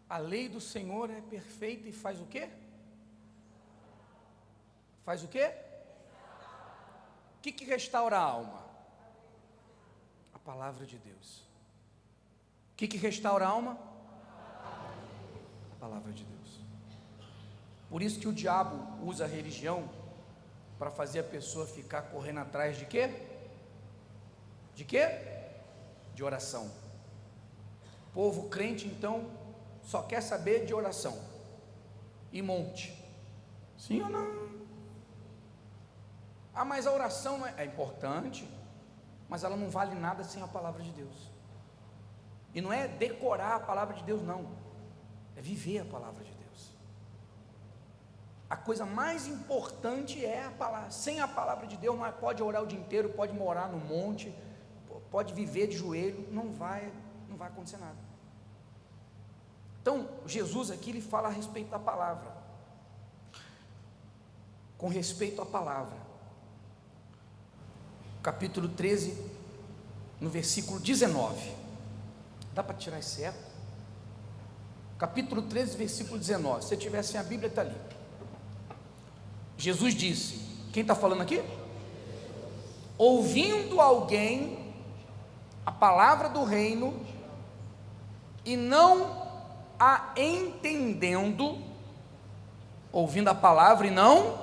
A lei do Senhor é perfeita e faz o quê? Faz o quê? O que restaura a alma? A palavra de Deus. O que restaura a alma? A palavra de Deus. Por isso que o diabo usa a religião para fazer a pessoa ficar correndo atrás de quê? De quê? De oração. O povo crente então só quer saber de oração e monte. Sim ou não? Ah, mas a oração não é importante, mas ela não vale nada sem a palavra de Deus. E não é decorar a palavra de Deus, não, é viver a palavra de Deus. A coisa mais importante é a palavra. Sem a palavra de Deus, não pode orar o dia inteiro, pode morar no monte, pode viver de joelho, não vai acontecer nada. Então, Jesus aqui, ele fala a respeito da palavra, com respeito à palavra. Capítulo 13, no versículo 19, dá para tirar esse eco? Capítulo 13, versículo 19, se você tiver sem a Bíblia, está ali. Jesus disse, quem está falando aqui? Ouvindo alguém a palavra do reino e não a entendendo, ouvindo a palavra e não,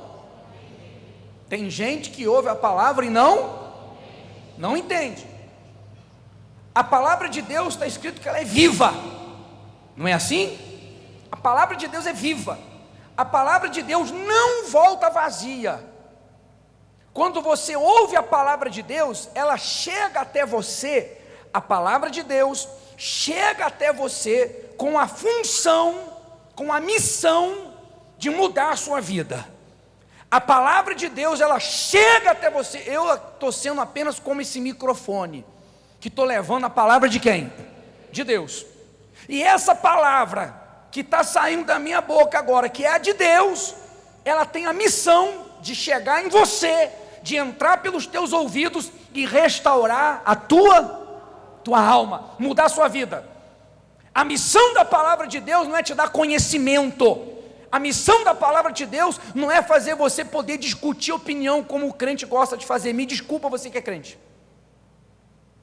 tem gente que ouve a palavra e não entende. A palavra de Deus está escrito que ela é viva, não é assim? A palavra de Deus é viva, a palavra de Deus não volta vazia. Quando você ouve a palavra de Deus, ela chega até você, a palavra de Deus chega até você com a função, com a missão de mudar a sua vida. A palavra de Deus, ela chega até você. Eu estou sendo apenas como esse microfone, que estou levando a palavra de quem? De Deus. E essa palavra que está saindo da minha boca agora, que é a de Deus, ela tem a missão de chegar em você, de entrar pelos teus ouvidos e restaurar a tua alma, mudar a sua vida. A missão da palavra de Deus não é te dar conhecimento. A missão da palavra de Deus não é fazer você poder discutir opinião como o crente gosta de fazer. Me desculpa, você que é crente,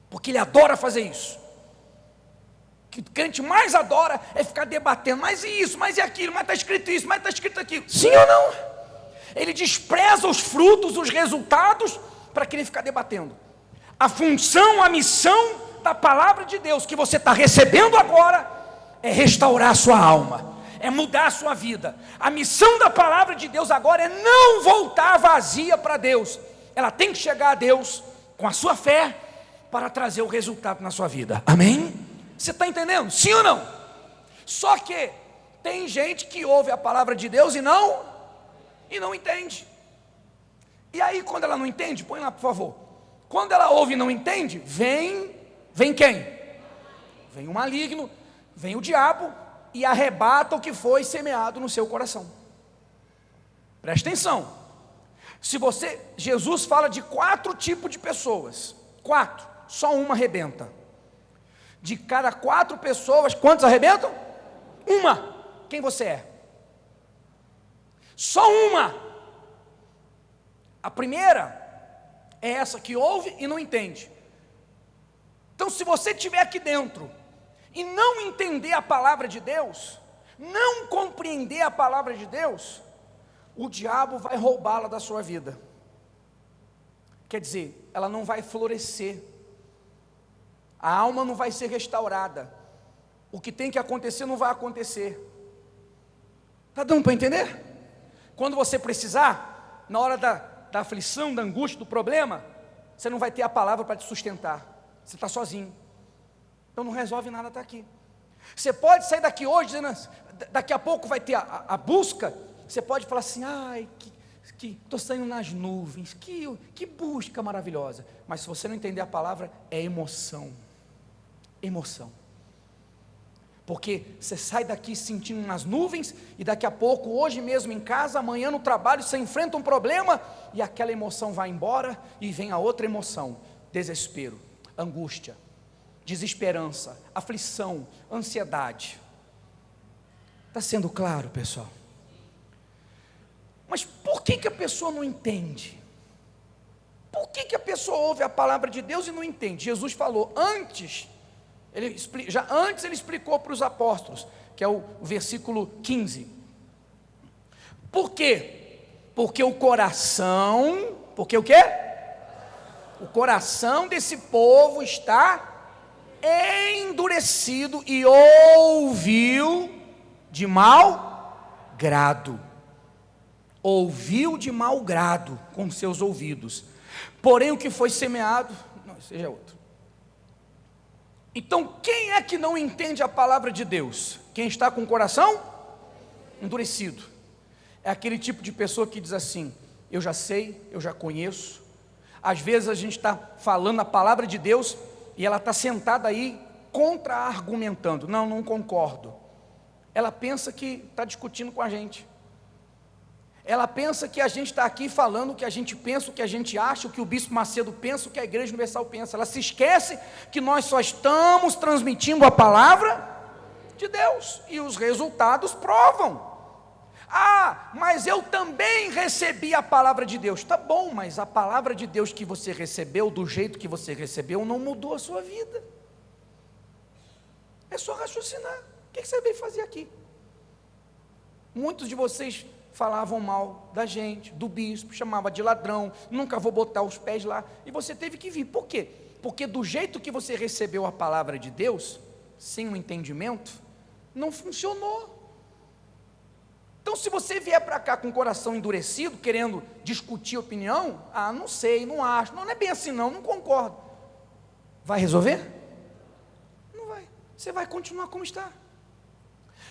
porque ele adora fazer isso. O que o crente mais adora é ficar debatendo, mas e isso, mas e aquilo, mas está escrito isso, mas está escrito aquilo. Sim ou não? Ele despreza os frutos, os resultados, para querer ficar debatendo. A função, a missão da palavra de Deus que você está recebendo agora é restaurar a sua alma, é mudar a sua vida. A missão da palavra de Deus agora é não voltar vazia para Deus. Ela tem que chegar a Deus com a sua fé para trazer o resultado na sua vida. Amém? Você está entendendo? Sim ou não? Só que tem gente que ouve a palavra de Deus e não entende. E aí quando ela não entende, põe lá por favor. Quando ela ouve e não entende, vem quem? Vem o maligno, vem o diabo e arrebata o que foi semeado no seu coração. Presta atenção. Jesus fala de 4 tipos de pessoas. 4, só uma arrebenta. De cada 4 pessoas, quantos arrebentam? Uma. Quem você é? Só uma. A primeira é essa que ouve e não entende. Então, se você estiver aqui dentro e não entender a palavra de Deus, não compreender a palavra de Deus, o diabo vai roubá-la da sua vida. Quer dizer, ela não vai florescer, a alma não vai ser restaurada, o que tem que acontecer não vai acontecer. Está dando para entender? Quando você precisar, na hora da aflição, da angústia, do problema, você não vai ter a palavra para te sustentar, você está sozinho, então não resolve nada estar aqui. Você pode sair daqui hoje, dizendo, daqui a pouco vai ter a busca, você pode falar assim, ai, que estou saindo nas nuvens, que busca maravilhosa, mas se você não entender a palavra, é emoção, porque você sai daqui sentindo nas nuvens, e daqui a pouco, hoje mesmo em casa, amanhã no trabalho, você enfrenta um problema, e aquela emoção vai embora, e vem a outra emoção, desespero, angústia, desesperança, aflição, ansiedade. Está sendo claro, pessoal? Mas por que a pessoa não entende? Por que a pessoa ouve a palavra de Deus e não entende? Jesus falou antes, ele explicou para os apóstolos, que é o versículo 15. Por quê? Porque o coração, porque o quê? O coração desse povo está endurecido e ouviu de mau grado. Ouviu de mau grado com seus ouvidos. Porém o que foi semeado, não, seja outro. Então quem é que não entende a palavra de Deus? Quem está com o coração endurecido. É aquele tipo de pessoa que diz assim: eu já sei, eu já conheço. Às vezes a gente está falando a palavra de Deus e ela está sentada aí contra-argumentando. Não, não concordo. Ela pensa que está discutindo com a gente. Ela pensa que a gente está aqui falando o que a gente pensa, o que a gente acha, o que o Bispo Macedo pensa, o que a Igreja Universal pensa. Ela se esquece que nós só estamos transmitindo a palavra de Deus, e os resultados provam. Ah, mas eu também recebi a palavra de Deus. Tá bom, mas a palavra de Deus que você recebeu, do jeito que você recebeu, não mudou a sua vida. É só raciocinar. O que você veio fazer aqui? Muitos de vocês falavam mal da gente, do bispo, chamava de ladrão, nunca vou botar os pés lá, e você teve que vir. Por quê? Porque do jeito que você recebeu a palavra de Deus, sem o entendimento, não funcionou. Então se você vier para cá com o coração endurecido, querendo discutir opinião, não sei, não acho, não é bem assim não concordo. Vai resolver? Não vai, você vai continuar como está.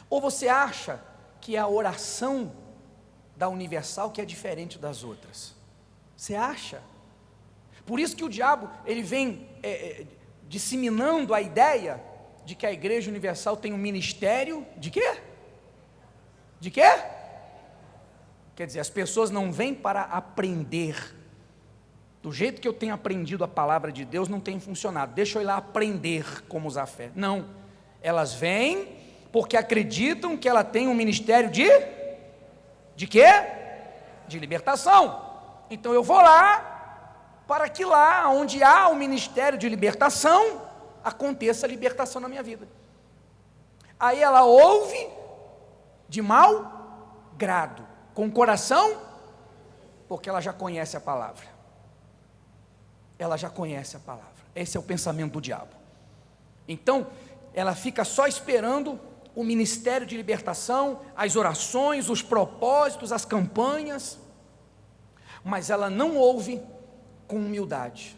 Ou você acha que a oração da Universal que é diferente das outras? Você acha? Por isso que o diabo, ele vem disseminando a ideia de que a Igreja Universal tem um ministério de quê? De quê? Quer dizer, as pessoas não vêm para aprender. Do jeito que eu tenho aprendido a palavra de Deus, não tem funcionado. Deixa eu ir lá aprender como usar a fé. Não, elas vêm porque acreditam que ela tem um ministério de quê? De libertação. Então eu vou lá, para que lá onde há o ministério de libertação, aconteça a libertação na minha vida. Aí ela ouve de mau grado, com o coração, porque ela já conhece a palavra. Ela já conhece a palavra. Esse é o pensamento do diabo. Então, ela fica só esperando o ministério de libertação, as orações, os propósitos, as campanhas, mas ela não ouve com humildade,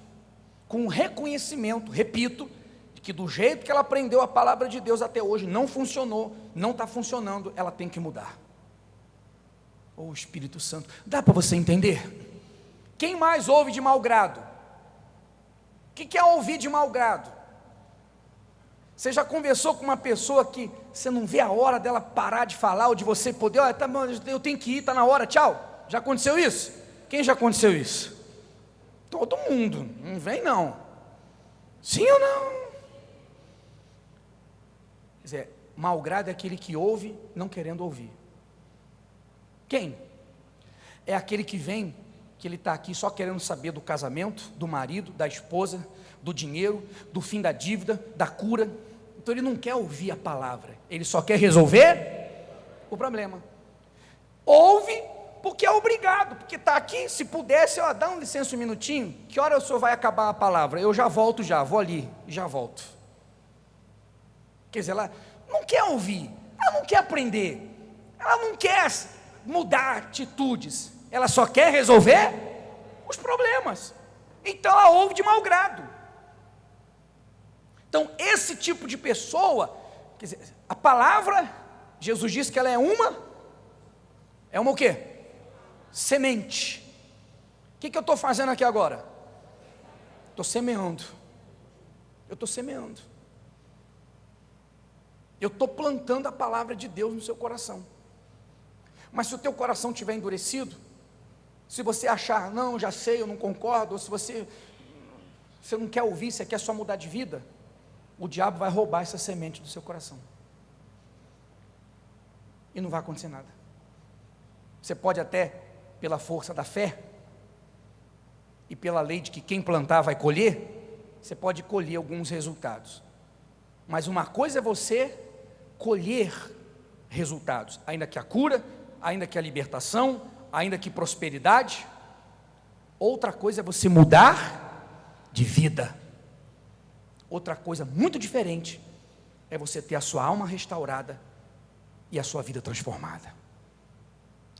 com reconhecimento, repito, de que do jeito que ela aprendeu a palavra de Deus até hoje, não funcionou, não está funcionando, ela tem que mudar. Oh Espírito Santo, dá para você entender? Quem mais ouve de mau grado? O que é ouvir de mau grado? Você já conversou com uma pessoa que você não vê a hora dela parar de falar, ou de você poder, olha, tá bom, eu tenho que ir, está na hora, tchau. Já aconteceu isso? Quem já aconteceu isso? Todo mundo, não vem não. Sim ou não? Quer dizer, mau grado é aquele que ouve não querendo ouvir. Quem? É aquele que vem, que ele está aqui só querendo saber do casamento, do marido, da esposa, do dinheiro, do fim da dívida, da cura. Então ele não quer ouvir a palavra, ele só quer resolver o problema. Ouve porque é obrigado, porque está aqui, se pudesse, dá um licença um minutinho, que hora o senhor vai acabar a palavra? Eu já volto vou ali, já volto. Quer dizer, ela não quer ouvir, ela não quer aprender, ela não quer mudar atitudes, ela só quer resolver os problemas. Então ela ouve de mau grado. Então esse tipo de pessoa, quer dizer, a palavra, Jesus disse que ela é uma o quê? Semente. O que eu estou fazendo aqui agora? Estou semeando. Eu estou semeando. Eu estou plantando a palavra de Deus no seu coração. Mas se o teu coração estiver endurecido, se você achar, não, já sei, eu não concordo, ou se você não quer ouvir, você quer só mudar de vida, o diabo vai roubar essa semente do seu coração. e não vai acontecer nada. Você pode até, pela força da fé, e pela lei de que quem plantar vai colher, você pode colher alguns resultados. Mas uma coisa é você colher resultados, ainda que a cura, ainda que a libertação, ainda que prosperidade. Outra coisa é você mudar de vida. Outra coisa muito diferente é você ter a sua alma restaurada e a sua vida transformada.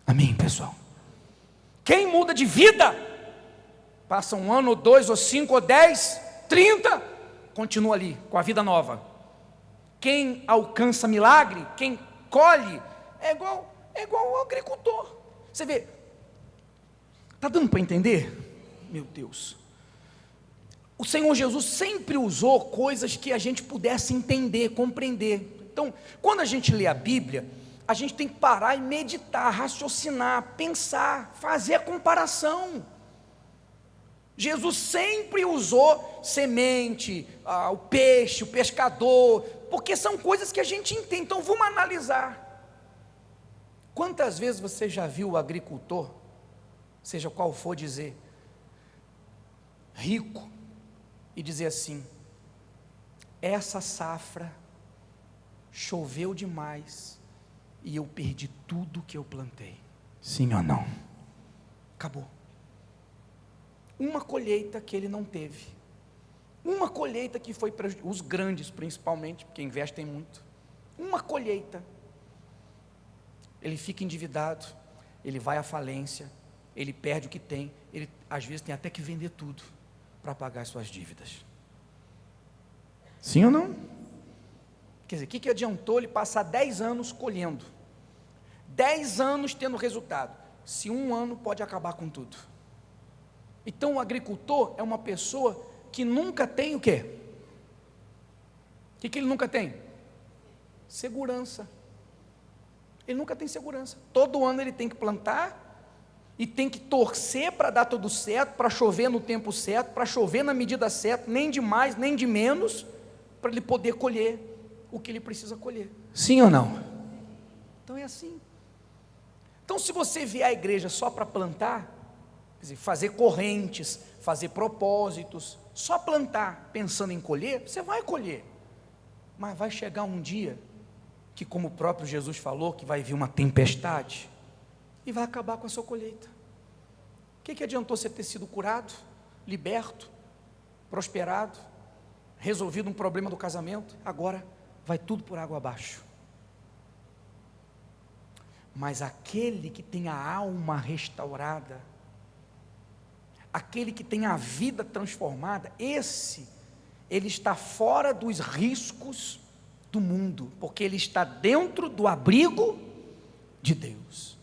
Amém, pessoal? Quem muda de vida, passa 1 ano, ou 2, ou 5, ou 10, 30, continua ali, com a vida nova. Quem alcança milagre, quem colhe, é igual ao agricultor. Você vê, está dando para entender? Meu Deus, o Senhor Jesus sempre usou coisas que a gente pudesse entender, compreender. Então, quando a gente lê a Bíblia, a gente tem que parar e meditar, raciocinar, pensar, fazer a comparação. Jesus sempre usou semente, o peixe, o pescador, porque são coisas que a gente entende. Então vamos analisar. Quantas vezes você já viu o agricultor, seja qual for, dizer, rico, e dizer assim: essa safra choveu demais e eu perdi tudo que eu plantei? Sim ou não? Acabou. Uma colheita que ele não teve, uma colheita que foi prejudicada, os grandes principalmente, porque investem muito, uma colheita, ele fica endividado, ele vai à falência, ele perde o que tem, ele às vezes tem até que vender tudo para pagar as suas dívidas. Sim ou não? Quer dizer, o que adiantou ele passar 10 anos colhendo, 10 anos tendo resultado, se um ano pode acabar com tudo? Então o agricultor é uma pessoa que nunca tem o quê? O que ele nunca tem? Segurança. Ele nunca tem segurança. Todo ano ele tem que plantar e tem que torcer para dar tudo certo, para chover no tempo certo, para chover na medida certa, nem de mais, nem de menos, para ele poder colher o que ele precisa colher. Sim ou não? Então é assim. Então, se você vier à igreja só para plantar, quer dizer, fazer correntes, fazer propósitos, só plantar pensando em colher, você vai colher, mas vai chegar um dia que, como o próprio Jesus falou, que vai vir uma tempestade e vai acabar com a sua colheita. O que adiantou você ter sido curado, liberto, prosperado, resolvido um problema do casamento? Agora vai tudo por água abaixo. Mas aquele que tem a alma restaurada, aquele que tem a vida transformada, ele está fora dos riscos do mundo, porque ele está dentro do abrigo de Deus.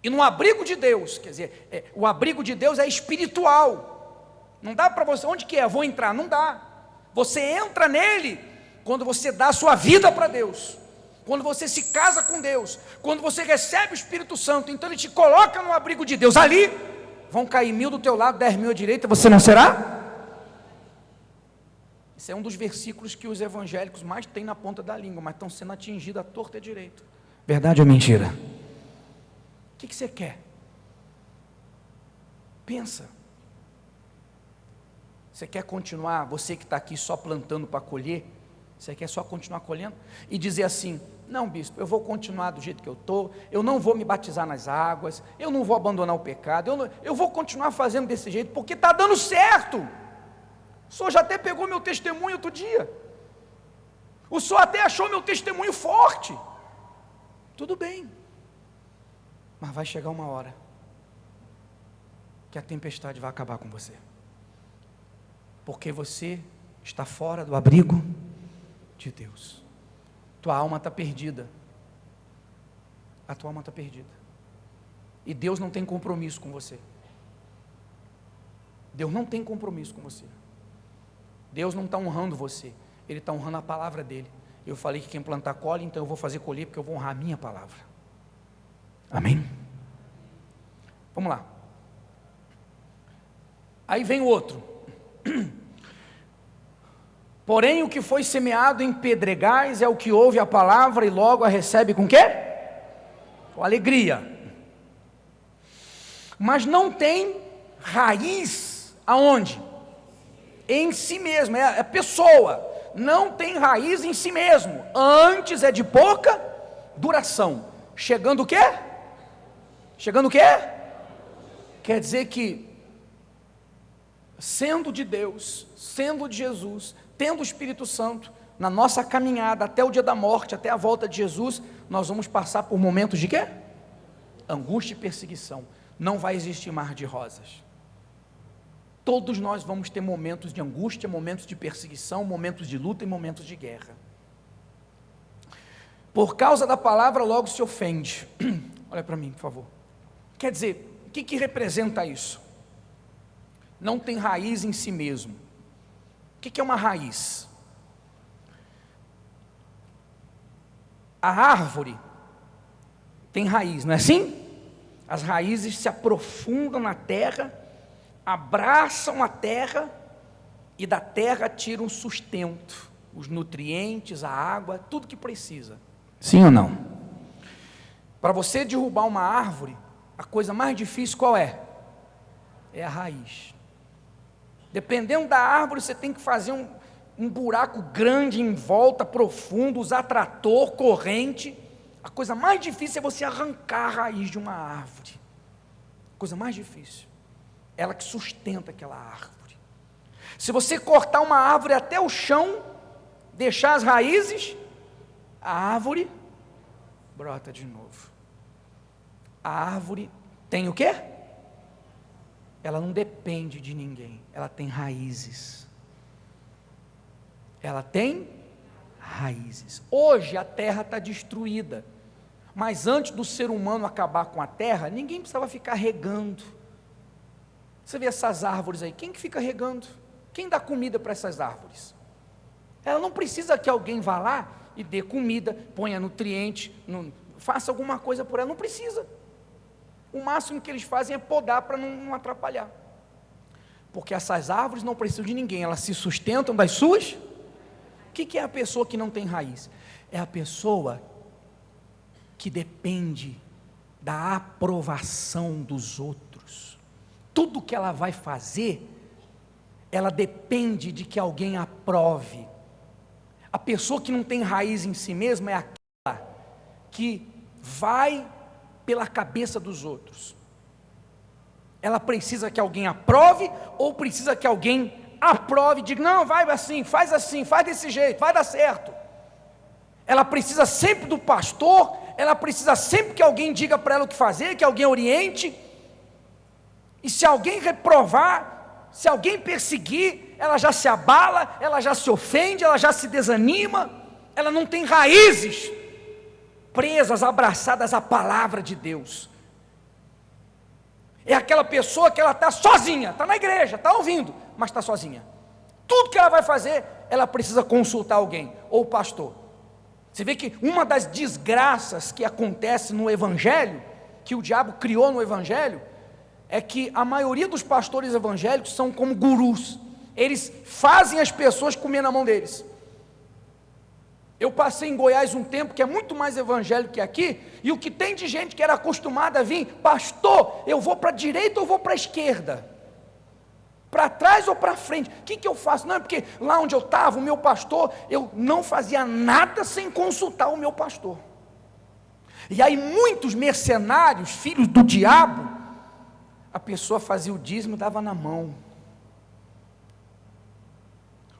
E no abrigo de Deus, quer dizer, o abrigo de Deus é espiritual. Não dá para você, onde que é? Vou entrar, não dá. Você entra nele quando você dá a sua vida para Deus, quando você se casa com Deus, quando você recebe o Espírito Santo. Então ele te coloca no abrigo de Deus. Ali vão cair 1000 do teu lado, 10.000 à direita, você não será? Esse é um dos versículos que os evangélicos mais têm na ponta da língua, mas estão sendo atingidos à torta e à direita. Verdade ou mentira? O que você quer? Pensa. Você quer continuar, você que está aqui só plantando para colher, você quer só continuar colhendo e dizer assim: não, bispo, eu vou continuar do jeito que eu estou, eu não vou me batizar nas águas, eu não vou abandonar o pecado, eu vou continuar fazendo desse jeito, porque está dando certo. O senhor já até pegou meu testemunho outro dia, o senhor até achou meu testemunho forte. Tudo bem, mas vai chegar uma hora que a tempestade vai acabar com você, porque você está fora do abrigo de Deus. Tua alma está perdida. A tua alma está perdida. E Deus não tem compromisso com você. Deus não tem compromisso com você. Deus não está honrando você. Ele está honrando a palavra dele. Eu falei que quem plantar colhe, então eu vou fazer colher, porque eu vou honrar a minha palavra. Amém? Vamos lá. Aí vem o outro. Porém, o que foi semeado em pedregais é o que ouve a palavra e logo a recebe com quê? com alegria. Mas não tem raiz aonde? Em si mesmo, é a pessoa, não tem raiz em si mesmo, antes é de pouca duração. Chegando o quê? Chegando o quê? Quer dizer que, sendo de Deus, sendo de Jesus, tendo o Espírito Santo, na nossa caminhada até o dia da morte, até a volta de Jesus, nós vamos passar por momentos de quê? Angústia e perseguição. Não vai existir mar de rosas. Todos nós vamos ter momentos de angústia, momentos de perseguição, momentos de luta e momentos de guerra. Por causa da palavra, logo se ofende. Olha para mim, por favor. Quer dizer, o que representa isso? Não tem raiz em si mesmo. O que é uma raiz? A árvore tem raiz, não é assim? As raízes se aprofundam na terra, abraçam a terra e da terra tiram sustento, os nutrientes, a água, tudo que precisa. Sim ou não? Para você derrubar uma árvore, a coisa mais difícil qual é? É a raiz. Dependendo da árvore, você tem que fazer um buraco grande em volta, profundo, usar trator, corrente. A coisa mais difícil é você arrancar a raiz de uma árvore. A coisa mais difícil. Ela que sustenta aquela árvore. Se você cortar uma árvore até o chão, deixar as raízes, a árvore brota de novo. A árvore tem o quê? Ela não depende de ninguém, ela tem raízes. Ela tem raízes. Hoje a terra está destruída, mas antes do ser humano acabar com a terra, ninguém precisava ficar regando. Você vê essas árvores aí, quem que fica regando? Quem dá comida para essas árvores? Ela não precisa que alguém vá lá e dê comida, ponha nutriente, faça alguma coisa por ela, não precisa. O máximo que eles fazem é podar para não atrapalhar, porque essas árvores não precisam de ninguém, elas se sustentam das suas. O que é a pessoa que não tem raiz? É a pessoa que depende da aprovação dos outros. Tudo que ela vai fazer, ela depende de que alguém aprove. A pessoa que não tem raiz em si mesma é aquela que vai pela cabeça dos outros. Ela precisa que alguém aprove, ou precisa que alguém aprove, diga, não, vai assim, faz desse jeito, vai dar certo. Ela precisa sempre do pastor, ela precisa sempre que alguém diga para ela o que fazer, que alguém oriente, e se alguém reprovar, se alguém perseguir, ela já se abala, ela já se ofende, ela já se desanima, ela não tem raízes presas, abraçadas à palavra de Deus. É aquela pessoa que ela está sozinha, está na igreja, está ouvindo, mas está sozinha. Tudo que ela vai fazer, ela precisa consultar alguém, ou o pastor. Você vê que uma das desgraças que acontece no evangelho, que o diabo criou no evangelho, é que a maioria dos pastores evangélicos são como gurus. Eles fazem as pessoas comer na mão deles. Eu passei em Goiás um tempo que é muito mais evangélico que aqui, e o que tem de gente que era acostumada a vir, pastor, eu vou para a direita ou vou para a esquerda? Para trás ou para frente? O que eu faço? Não, é porque lá onde eu estava, o meu pastor, eu não fazia nada sem consultar o meu pastor. E aí muitos mercenários, filhos do diabo, a pessoa fazia o dízimo e dava na mão.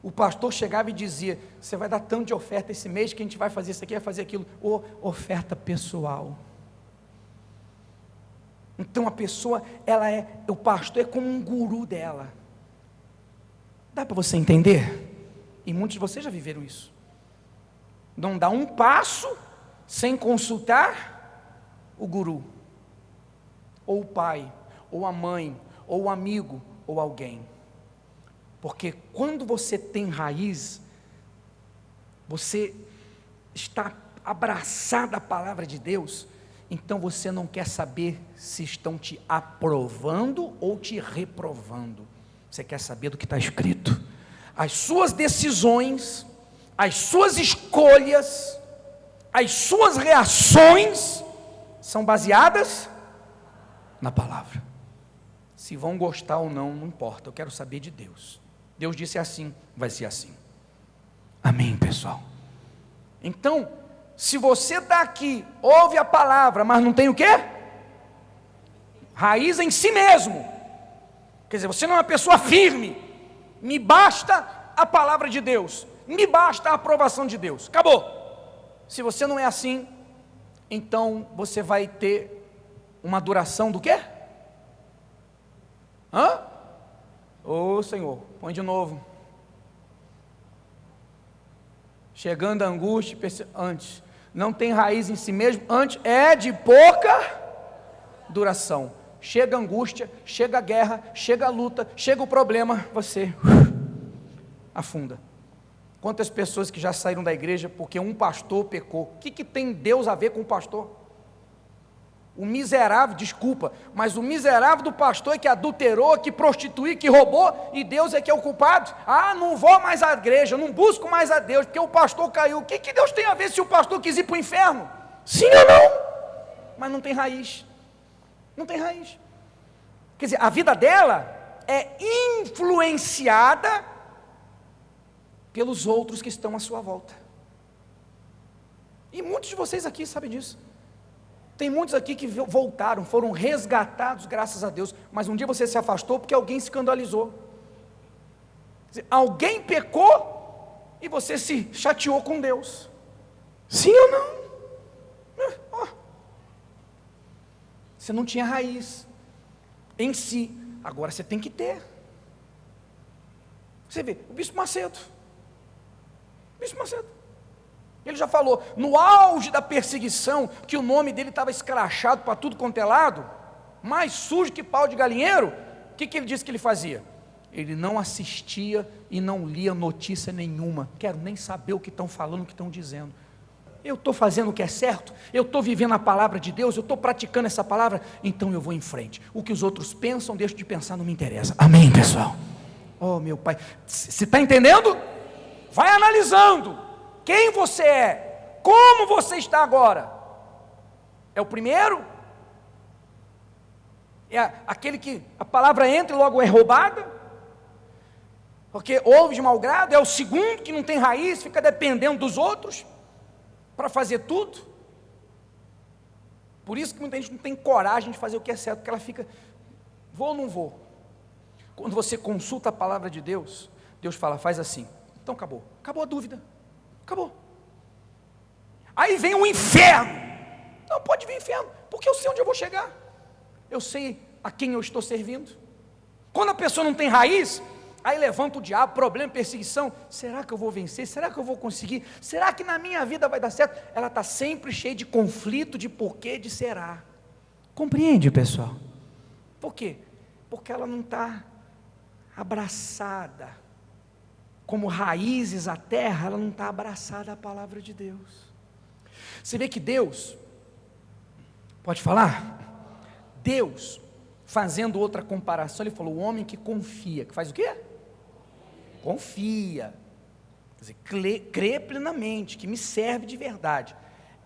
O pastor chegava e dizia, você vai dar tanto de oferta esse mês, que a gente vai fazer isso aqui, vai fazer aquilo. Oferta pessoal. Então a pessoa, o pastor é como um guru dela. Dá para você entender? E muitos de vocês já viveram isso. Não dá um passo sem consultar o guru, ou o pai, ou a mãe, ou o amigo, ou alguém. Porque quando você tem raiz, você está abraçado à palavra de Deus, então você não quer saber se estão te aprovando ou te reprovando. Você quer saber do que está escrito. As suas decisões, as suas escolhas, as suas reações são baseadas na palavra. Se vão gostar ou não, não importa, eu quero saber de Deus. Deus disse assim, vai ser assim. Amém, pessoal? Então, se você está aqui, ouve a palavra, mas não tem o quê? Raiz em si mesmo. Quer dizer, você não é uma pessoa firme. Me basta a palavra de Deus. Me basta a aprovação de Deus. Acabou. Se você não é assim, então você vai ter uma duração do quê? Ô Senhor, põe de novo. Chegando a angústia, antes, não tem raiz em si mesmo, antes é de pouca duração. Chega a angústia, chega a guerra, chega a luta, chega o problema, você afunda. Quantas pessoas que já saíram da igreja porque um pastor pecou? O que tem Deus a ver com o pastor? O miserável, desculpa, mas o miserável do pastor é que adulterou, que prostituiu, que roubou, e Deus é que é o culpado. Não vou mais à igreja, não busco mais a Deus, porque o pastor caiu. O que Deus tem a ver se o pastor quis ir para o inferno? Sim ou não? Mas não tem raiz. Não tem raiz. Quer dizer, a vida dela é influenciada pelos outros que estão à sua volta. E muitos de vocês aqui sabem disso. Tem muitos aqui que voltaram, foram resgatados graças a Deus, mas um dia você se afastou porque alguém escandalizou. Quer dizer, alguém pecou e você se chateou com Deus. Sim ou não? Você não tinha raiz em si, agora você tem que ter. Você vê, o Bispo Macedo, ele já falou, no auge da perseguição, que o nome dele estava escrachado para tudo quanto é lado, mais sujo que pau de galinheiro, o que ele disse que ele fazia? Ele não assistia e não lia notícia nenhuma, quero nem saber o que estão falando, o que estão dizendo. Eu estou fazendo o que é certo, eu estou vivendo a palavra de Deus, eu estou praticando essa palavra, então eu vou em frente. O que os outros pensam, deixo de pensar, não me interessa. Amém, pessoal? Oh, meu Pai, você está entendendo? Vai analisando quem você é, como você está agora. É o primeiro? É aquele que a palavra entra e logo é roubada? Porque ouve de mau grado? É o segundo que não tem raiz, fica dependendo dos outros para fazer tudo? Por isso que muita gente não tem coragem de fazer o que é certo, porque ela fica, vou ou não vou? Quando você consulta a palavra de Deus, Deus fala, faz assim. Então acabou a dúvida, acabou. Aí vem o inferno. Não, pode vir o inferno, porque eu sei onde eu vou chegar, eu sei a quem eu estou servindo. Quando a pessoa não tem raiz, aí levanta o diabo, problema, perseguição. Será que eu vou vencer? Será que eu vou conseguir? Será que na minha vida vai dar certo? Ela está sempre cheia de conflito, de porquê, de será. Compreende, pessoal? Por quê? Porque ela não está abraçada, como raízes à terra, ela não está abraçada à palavra de Deus. Você vê que Deus, pode falar? Deus, fazendo outra comparação, ele falou, o homem que confia, que faz o quê? Confia, quer dizer, crê plenamente, que me serve de verdade,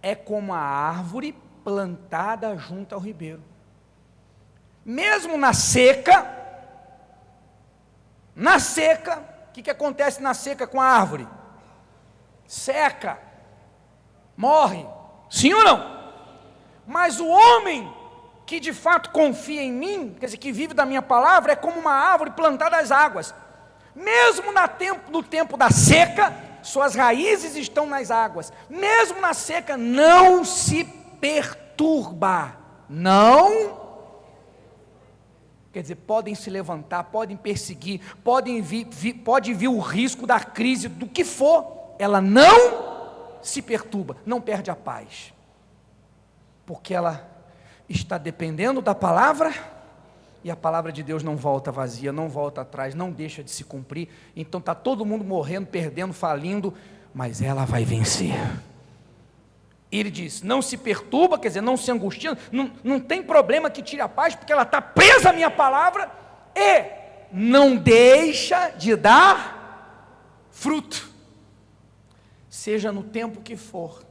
é como a árvore plantada junto ao ribeiro, mesmo na seca, o que acontece na seca com a árvore? Seca, morre, sim ou não? Mas o homem que de fato confia em mim, quer dizer, que vive da minha palavra, é como uma árvore plantada às águas, mesmo no tempo da seca, suas raízes estão nas águas, mesmo na seca, não se perturba, não. Quer dizer, podem se levantar, podem perseguir, pode vir o risco da crise, do que for, ela não se perturba, não perde a paz, porque ela está dependendo da palavra, e a palavra de Deus não volta vazia, não volta atrás, não deixa de se cumprir. Então está todo mundo morrendo, perdendo, falindo, mas ela vai vencer. Ele diz, não se perturba, quer dizer, não se angustia, não tem problema que tire a paz, porque ela está presa à minha palavra, e não deixa de dar fruto, seja no tempo que for,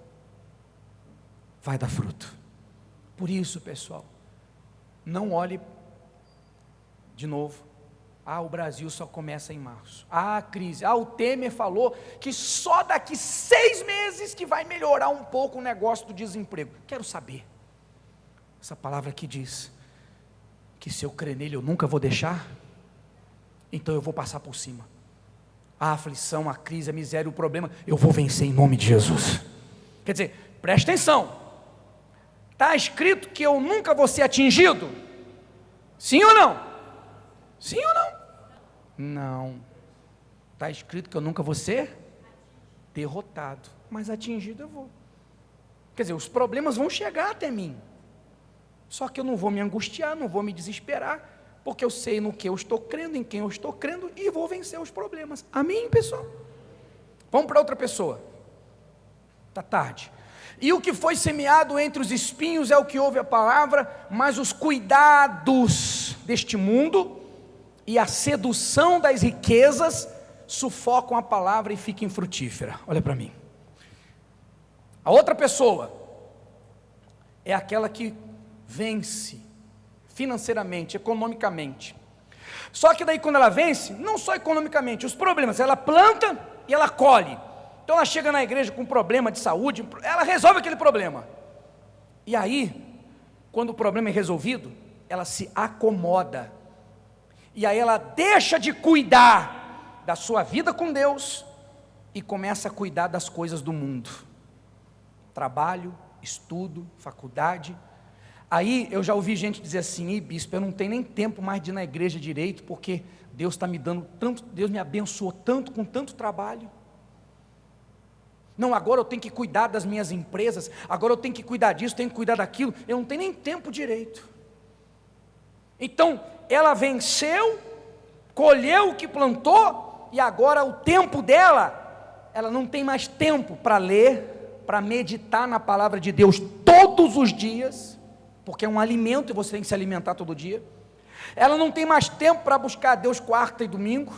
vai dar fruto, Por isso, pessoal, não olhe de novo. O Brasil só começa em março. A crise. O Temer falou que só daqui 6 meses que vai melhorar um pouco o negócio do desemprego. Quero saber. Essa palavra aqui diz que se eu crer nele eu nunca vou deixar, então eu vou passar por cima. A aflição, a crise, a miséria, o problema, eu vou vencer em nome de Jesus. Quer dizer, preste atenção. Está escrito que eu nunca vou ser atingido? Sim ou não? Sim ou não? Não. Está escrito que eu nunca vou ser derrotado, mas atingido eu vou. Quer dizer, os problemas vão chegar até mim. Só que eu não vou me angustiar, não vou me desesperar, porque eu sei no que eu estou crendo, em quem eu estou crendo, e vou vencer os problemas. Amém, pessoal? Vamos para outra pessoa. Está tarde. E o que foi semeado entre os espinhos é o que ouve a palavra, mas os cuidados deste mundo e a sedução das riquezas sufocam a palavra e fica infrutífera. Olha para mim. A outra pessoa é aquela que vence financeiramente, economicamente. Só que daí quando ela vence, não só economicamente, os problemas, ela planta e ela colhe. Então ela chega na igreja com um problema de saúde, ela resolve aquele problema. E aí, quando o problema é resolvido, ela se acomoda. E aí ela deixa de cuidar da sua vida com Deus e começa a cuidar das coisas do mundo. Trabalho, estudo, faculdade. Aí eu já ouvi gente dizer assim: bispo, eu não tenho nem tempo mais de ir na igreja direito, porque Deus está me dando tanto, Deus me abençoou tanto com tanto trabalho. Não, agora eu tenho que cuidar das minhas empresas, agora eu tenho que cuidar disso, tenho que cuidar daquilo, eu não tenho nem tempo direito. Então, ela venceu, colheu o que plantou, e agora o tempo dela, ela não tem mais tempo para ler, para meditar na palavra de Deus todos os dias, porque é um alimento e você tem que se alimentar todo dia. Ela não tem mais tempo para buscar a Deus quarta e domingo.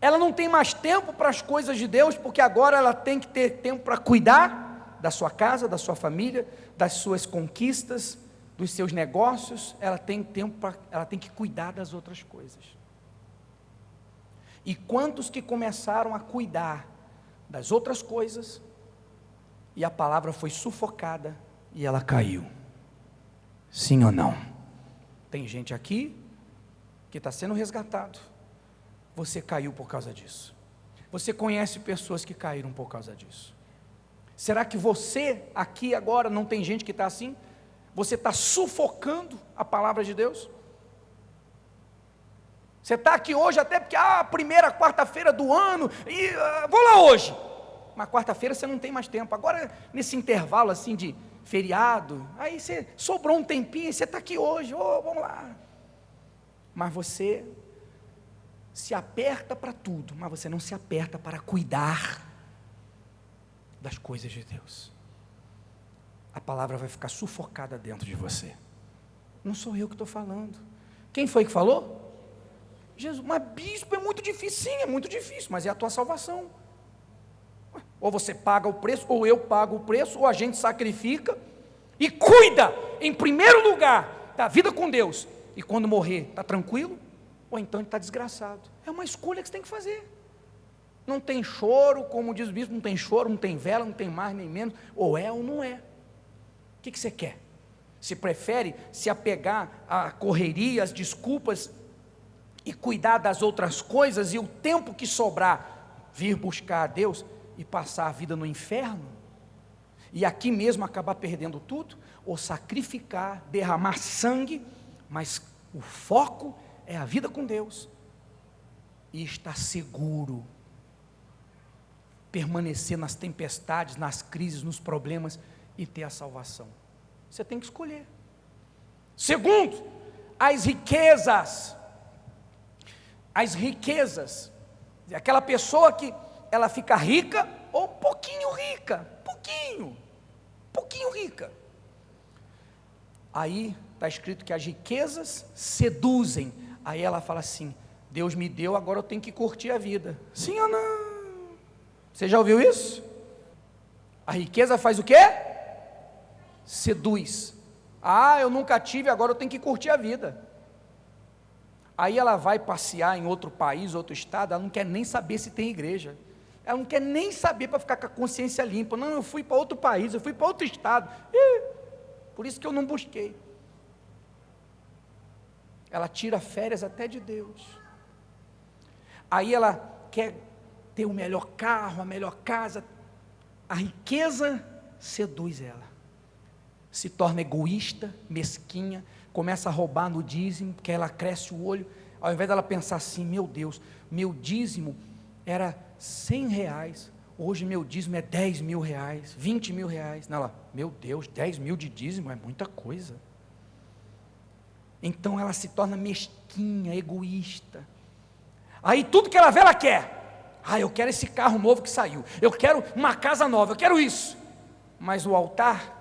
Ela não tem mais tempo para as coisas de Deus, porque agora ela tem que ter tempo para cuidar da sua casa, da sua família, das suas conquistas, dos seus negócios. Ela tem tempo ela tem que cuidar das outras coisas. E quantos que começaram a cuidar das outras coisas, e a palavra foi sufocada, e ela caiu? Sim ou não? Tem gente aqui que está sendo resgatado. Você caiu por causa disso. Você conhece pessoas que caíram por causa disso. Será que você aqui agora não tem gente que está assim? Você está sufocando a palavra de Deus? Você está aqui hoje até porque primeira quarta-feira do ano e vou lá hoje. Mas quarta-feira você não tem mais tempo. Agora nesse intervalo assim de feriado, aí você sobrou um tempinho e você está aqui hoje. Vamos lá. Mas você se aperta para tudo, mas você não se aperta para cuidar das coisas de Deus. A palavra vai ficar sufocada dentro de você. Não sou eu que estou falando. Quem foi que falou? Jesus. Mas bispo, é muito difícil. Sim, é muito difícil, mas é a tua salvação. Ou você paga o preço, ou eu pago o preço, ou a gente sacrifica e cuida em primeiro lugar da vida com Deus, e quando morrer, está tranquilo? Ou então ele está desgraçado. É uma escolha que você tem que fazer. Não tem choro, como diz o bispo, não tem choro, não tem vela, não tem mais nem menos, ou é ou não é. O que você quer? Se prefere se apegar à correria, às desculpas, e cuidar das outras coisas, e o tempo que sobrar, vir buscar a Deus, e passar a vida no inferno, e aqui mesmo acabar perdendo tudo, ou sacrificar, derramar sangue, mas o foco é a vida com Deus, e estar seguro, permanecer nas tempestades, nas crises, nos problemas, e ter a salvação. Você tem que escolher. Segundo, as riquezas, aquela pessoa que ela fica rica, ou um pouquinho rica, pouquinho rica, aí está escrito que as riquezas seduzem. Aí ela fala assim: Deus me deu, agora eu tenho que curtir a vida. Sim ou não? Você já ouviu isso? A riqueza faz o quê? Seduz. Ah, eu nunca tive, agora eu tenho que curtir a vida. Aí ela vai passear em outro país, outro estado, ela não quer nem saber se tem igreja. Ela não quer nem saber para ficar com a consciência limpa. Não, eu fui para outro país, eu fui para outro estado. Por isso que eu não busquei. Ela tira férias até de Deus. Aí ela quer ter o melhor carro, a melhor casa. A riqueza seduz ela. Se torna egoísta, mesquinha, começa a roubar no dízimo, porque ela cresce o olho. Ao invés dela pensar assim, meu Deus, meu dízimo era R$100, hoje meu dízimo é R$10.000, R$20.000. Não, ela, meu Deus, 10 mil de dízimo é muita coisa. Então ela se torna mesquinha, egoísta. Aí tudo que ela vê, ela quer. Ah, eu quero esse carro novo que saiu, eu quero uma casa nova, eu quero isso. Mas o altar,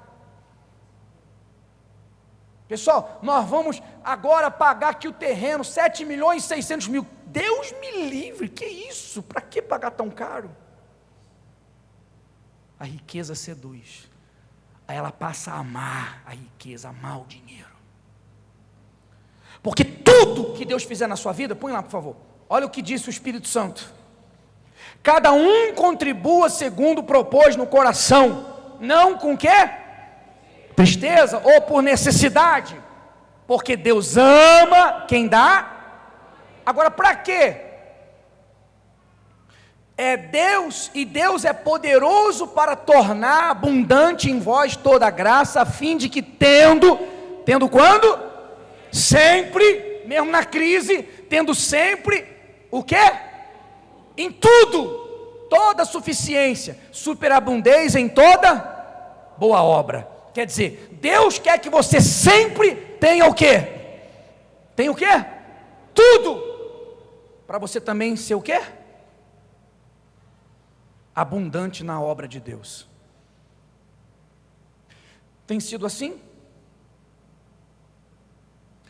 pessoal, nós vamos agora pagar aqui o terreno, 7.600.000, Deus me livre, que isso? Para que pagar tão caro? A riqueza seduz, aí ela passa a amar a riqueza, amar o dinheiro, porque tudo que Deus fizer na sua vida, põe lá por favor, olha o que disse o Espírito Santo, cada um contribua segundo propôs no coração, não com quê? Tristeza ou por necessidade, porque Deus ama quem dá. Agora para quê? É Deus, e Deus é poderoso para tornar abundante em vós toda a graça, a fim de que tendo quando? Sempre, mesmo na crise, tendo sempre, o quê? Em tudo, toda suficiência, superabundez em toda boa obra. Quer dizer, Deus quer que você sempre tenha o quê? Tem o quê? Tudo. Para você também ser o quê? Abundante na obra de Deus. Tem sido assim?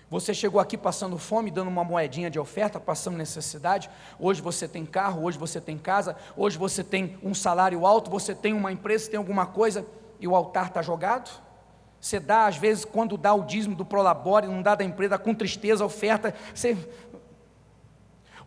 Você chegou aqui passando fome, dando uma moedinha de oferta, passando necessidade. Hoje você tem carro, hoje você tem casa, hoje você tem um salário alto, você tem uma empresa, tem alguma coisa, e o altar está jogado. Você dá, às vezes, quando dá o dízimo do Prolabore, não dá da empresa, com tristeza, a oferta, você...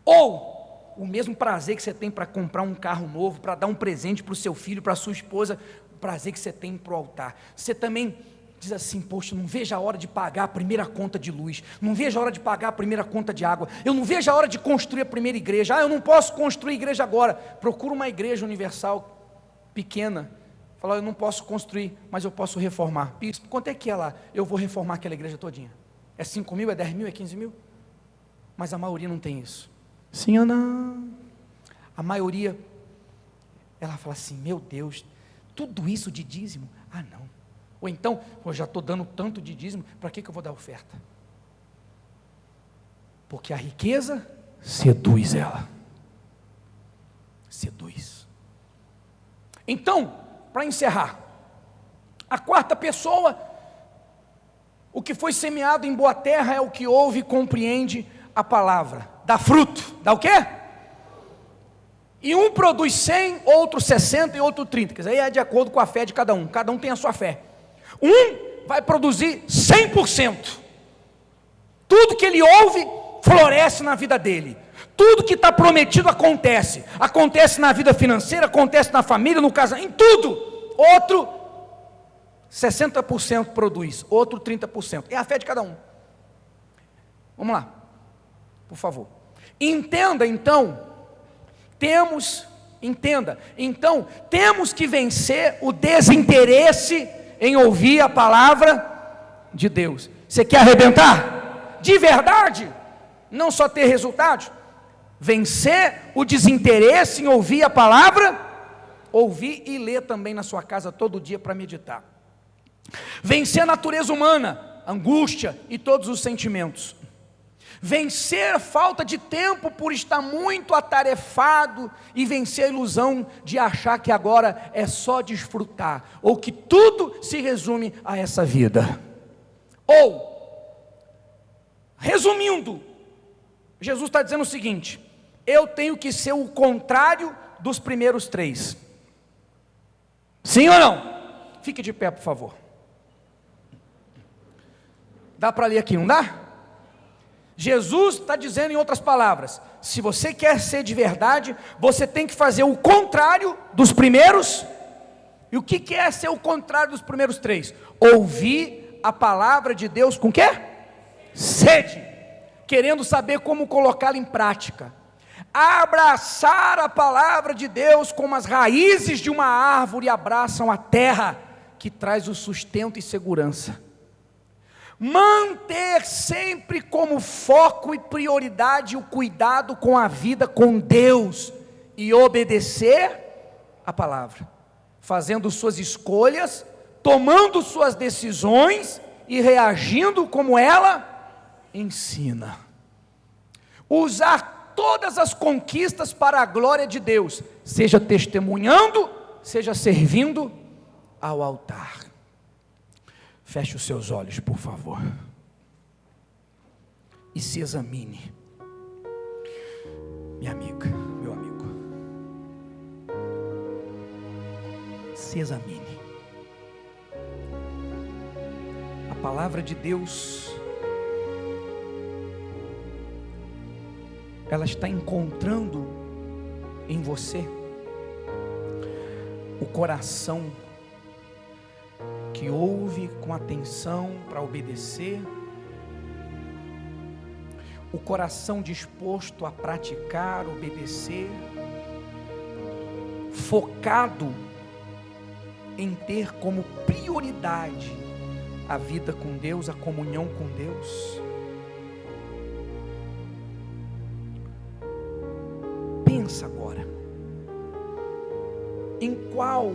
Ou, o mesmo prazer que você tem para comprar um carro novo, para dar um presente para o seu filho, para a sua esposa, o prazer que você tem para o altar. Você também diz assim, poxa, não vejo a hora de pagar a primeira conta de luz, não vejo a hora de pagar a primeira conta de água, eu não vejo a hora de construir a primeira igreja, eu não posso construir igreja agora, procura uma igreja universal, pequena, fala, eu não posso construir, mas eu posso reformar. Bispo, quanto é que é lá? Eu vou reformar aquela igreja todinha. É 5 mil, é 10 mil, é 15 mil? Mas a maioria não tem isso. Sim ou não? A maioria, ela fala assim, meu Deus, tudo isso de dízimo? Ah não. Ou então, eu já estou dando tanto de dízimo, para que eu vou dar oferta? Porque a riqueza seduz ela. Seduz. Então, para encerrar, a quarta pessoa, o que foi semeado em boa terra é o que ouve e compreende a palavra, dá fruto, dá o quê? E um produz 100, outro 60 e outro 30, quer dizer, aí é de acordo com a fé de cada um tem a sua fé. Um vai produzir 100%, tudo que ele ouve, floresce na vida dele, tudo que está prometido acontece na vida financeira, acontece na família, no casamento, em tudo. Outro 60% produz, outro 30%, é a fé de cada um. Vamos lá, por favor, entenda então, temos que vencer o desinteresse em ouvir a palavra de Deus. Você quer arrebentar? De verdade? Não só ter resultados? Vencer o desinteresse em ouvir a palavra, ouvir e ler também na sua casa todo dia para meditar. Vencer a natureza humana, angústia e todos os sentimentos. Vencer a falta de tempo por estar muito atarefado e vencer a ilusão de achar que agora é só desfrutar, ou que tudo se resume a essa vida. Ou, resumindo, Jesus está dizendo o seguinte, eu tenho que ser o contrário dos primeiros 3. Sim ou não? Fique de pé, por favor. Dá para ler aqui, não dá? Jesus está dizendo em outras palavras, se você quer ser de verdade, você tem que fazer o contrário dos primeiros. E o que é ser o contrário dos primeiros 3? Ouvir a palavra de Deus com quê? Sede, querendo saber como colocá-la em prática. Abraçar a palavra de Deus como as raízes de uma árvore abraçam a terra, que traz o sustento e segurança. Manter sempre como foco e prioridade o cuidado com a vida com Deus e obedecer a palavra, fazendo suas escolhas, tomando suas decisões e reagindo como ela ensina. Usar todas as conquistas para a glória de Deus, seja testemunhando, seja servindo ao altar. Feche os seus olhos, por favor, e se examine, minha amiga, meu amigo, se examine. A palavra de Deus, ela está encontrando em você o coração que ouve com atenção para obedecer, o coração disposto a praticar, obedecer, focado em ter como prioridade a vida com Deus, a comunhão com Deus. Pensa agora, em qual